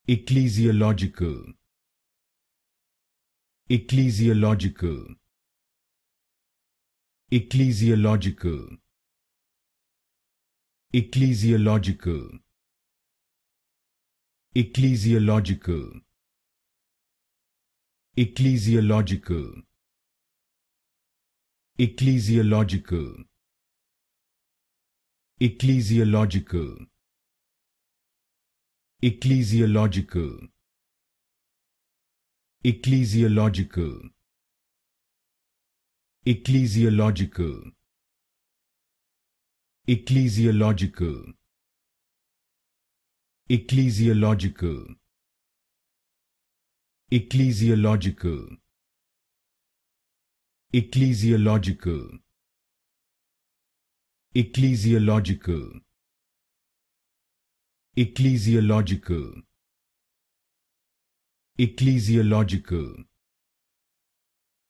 Ecclesiological. Ecclesiological. Ecclesiological. Ecclesiological. Ecclesiological. Ecclesiological. Ecclesiological. Ecclesiological. Ecclesiological. Ecclesiological. Ecclesiological. Ecclesiological. Ecclesiological. Ecclesiological. Ecclesiological. Ecclesiological. Ecclesiological. Ecclesiological.